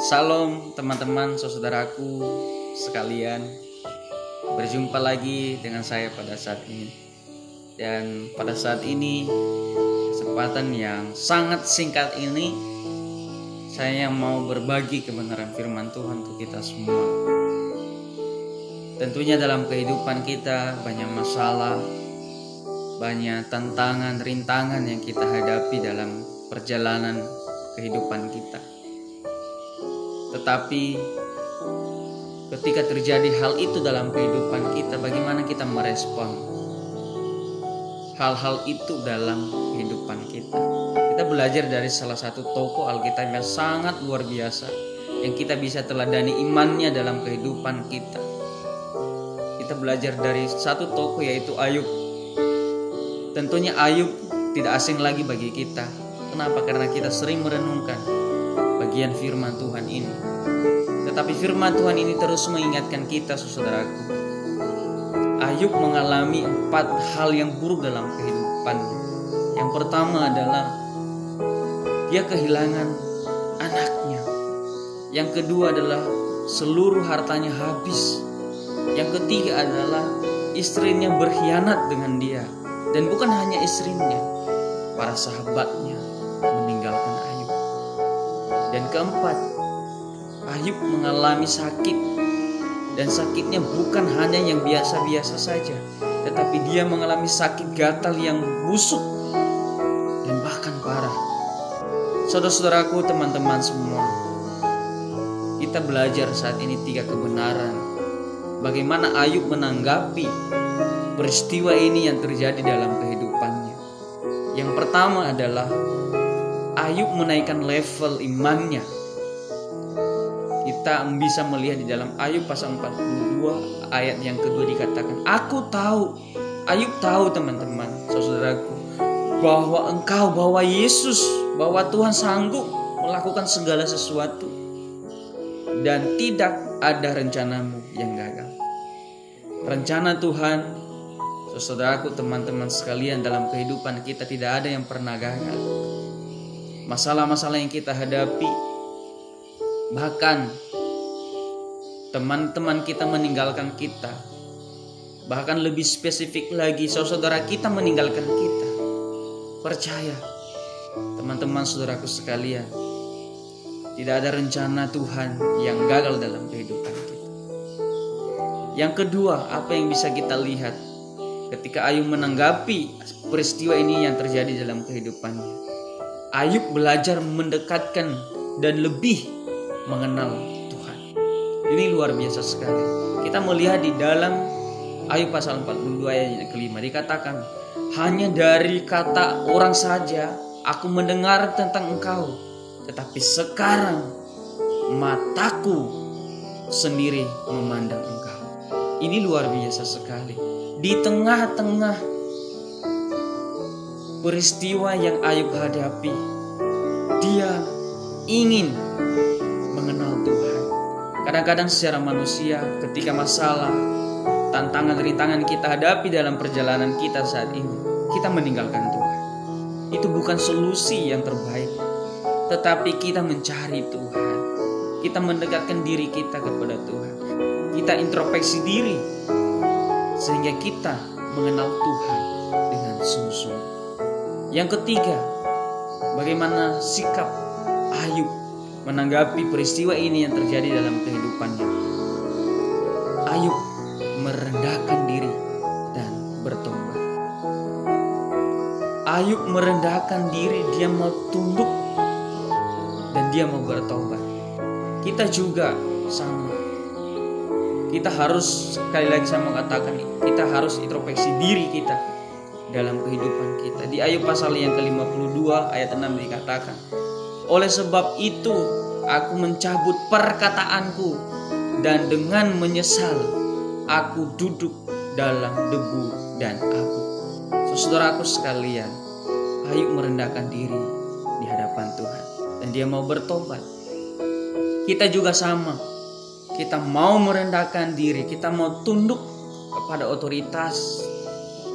Salam teman-teman, saudaraku sekalian. Berjumpa lagi dengan saya pada saat ini. Dan pada saat ini, kesempatan yang sangat singkat ini, saya mau berbagi kebenaran firman Tuhan untuk kita semua. Tentunya dalam kehidupan kita banyak masalah, banyak tantangan, rintangan yang kita hadapi dalam perjalanan kehidupan kita. Tetapi ketika terjadi hal itu dalam kehidupan kita, bagaimana kita merespon hal-hal itu dalam kehidupan kita? Kita belajar dari salah satu tokoh Alkitab yang sangat luar biasa, yang kita bisa teladani imannya dalam kehidupan kita. Kita belajar dari satu tokoh, yaitu Ayub. Tentunya Ayub tidak asing lagi bagi kita. Kenapa? Karena kita sering merenungkan bagian firman Tuhan ini. Tetapi firman Tuhan ini terus mengingatkan kita, saudaraku. Ayub mengalami 4 hal yang buruk dalam kehidupannya. Yang pertama adalah dia kehilangan anaknya. Yang kedua adalah seluruh hartanya habis. Yang ketiga adalah istrinya berkhianat dengan dia. Dan bukan hanya istrinya, para sahabatnya meninggalkan Ayub. Dan keempat, Ayub mengalami sakit. Dan sakitnya bukan hanya yang biasa-biasa saja, tetapi dia mengalami sakit gatal yang busuk dan bahkan parah. Saudara-saudaraku, teman-teman semua, kita belajar saat ini 3 kebenaran. Bagaimana Ayub menanggapi peristiwa ini yang terjadi dalam kehidupannya. Yang pertama adalah Ayub menaikkan level imannya. Kita bisa melihat di dalam Ayub pasal 42 ayat yang kedua dikatakan, aku tahu, Ayub tahu teman-teman, saudaraku, bahwa Yesus, bahwa Tuhan sanggup melakukan segala sesuatu dan tidak ada rencanamu yang gagal. Rencana Tuhan, saudaraku, teman-teman sekalian, dalam kehidupan kita tidak ada yang pernah gagal. Masalah-masalah yang kita hadapi, bahkan teman-teman kita meninggalkan kita, bahkan lebih spesifik lagi, saudara kita meninggalkan kita. Percaya, teman-teman saudaraku sekalian, tidak ada rencana Tuhan yang gagal dalam kehidupan kita. Yang kedua, apa yang bisa kita lihat ketika Ayub menanggapi peristiwa ini yang terjadi dalam kehidupannya? Ayub belajar mendekatkan dan lebih mengenal Tuhan. Ini luar biasa sekali. Kita melihat di dalam Ayub pasal 42 ayat yang kelima dikatakan, hanya dari kata orang saja aku mendengar tentang engkau, tetapi sekarang mataku sendiri memandang engkau. Ini luar biasa sekali. Di tengah-tengah peristiwa yang Ayub hadapi, dia ingin mengenal Tuhan. Kadang-kadang secara manusia, ketika masalah, tantangan, rintangan kita hadapi dalam perjalanan kita saat ini, kita meninggalkan Tuhan. Itu bukan solusi yang terbaik, tetapi kita mencari Tuhan. Kita mendekatkan diri kita kepada Tuhan. Kita introspeksi diri sehingga kita mengenal Tuhan dengan sungguh-sungguh. Yang ketiga, bagaimana sikap Ayub menanggapi peristiwa ini yang terjadi dalam kehidupannya. Ayub merendahkan diri dan bertobat. Ayub merendahkan diri, dia mau tunduk dan dia mau bertobat. Kita juga sama. Kita harus, sekali lagi saya mau katakan, kita harus introspeksi diri kita dalam kehidupan kita. Di Ayub pasal yang ke-52 ayat 6 dikatakan, oleh sebab itu aku mencabut perkataanku dan dengan menyesal aku duduk dalam debu dan abu. Saudaraku sekalian, Ayub merendahkan diri di hadapan Tuhan dan dia mau bertobat. Kita juga sama. Kita mau merendahkan diri, kita mau tunduk kepada otoritas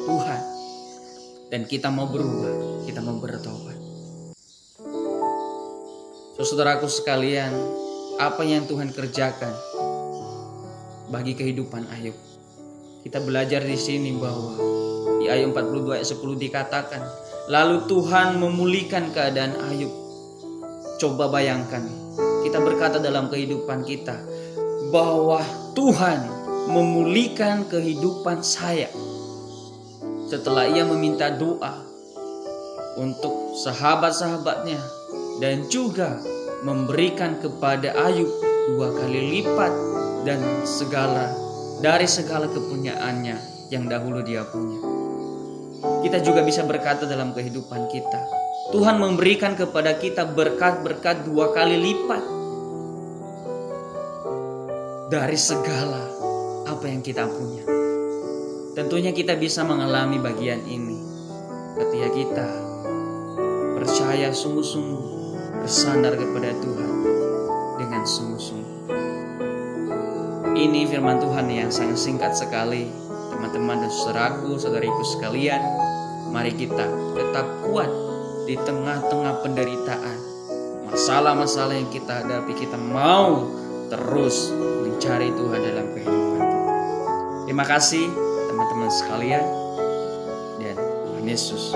Tuhan, dan kita mau berubah, kita mau bertobat. Saudaraku sekalian, apa yang Tuhan kerjakan bagi kehidupan Ayub. Kita belajar di sini bahwa di Ayub 42 ayat 10 dikatakan, lalu Tuhan memulihkan keadaan Ayub. Coba bayangkan, kita berkata dalam kehidupan kita bahwa Tuhan memulihkan kehidupan saya. Setelah ia meminta doa untuk sahabat-sahabatnya dan juga memberikan kepada Ayub 2 kali lipat dan dari segala kepunyaannya yang dahulu dia punya. Kita juga bisa berkata dalam kehidupan kita, Tuhan memberikan kepada kita berkat-berkat 2 kali lipat dari segala apa yang kita punya. Tentunya kita bisa mengalami bagian ini ketika kita percaya sungguh-sungguh, bersandar kepada Tuhan dengan sungguh-sungguh. Ini firman Tuhan yang sangat singkat sekali, teman-teman dan saudaraku, saudariku sekalian. Mari kita tetap kuat di tengah-tengah penderitaan, masalah-masalah yang kita hadapi. Kita mau terus mencari Tuhan dalam kehidupan kita. Terima kasih teman-teman sekalian, dan Tuhan Yesus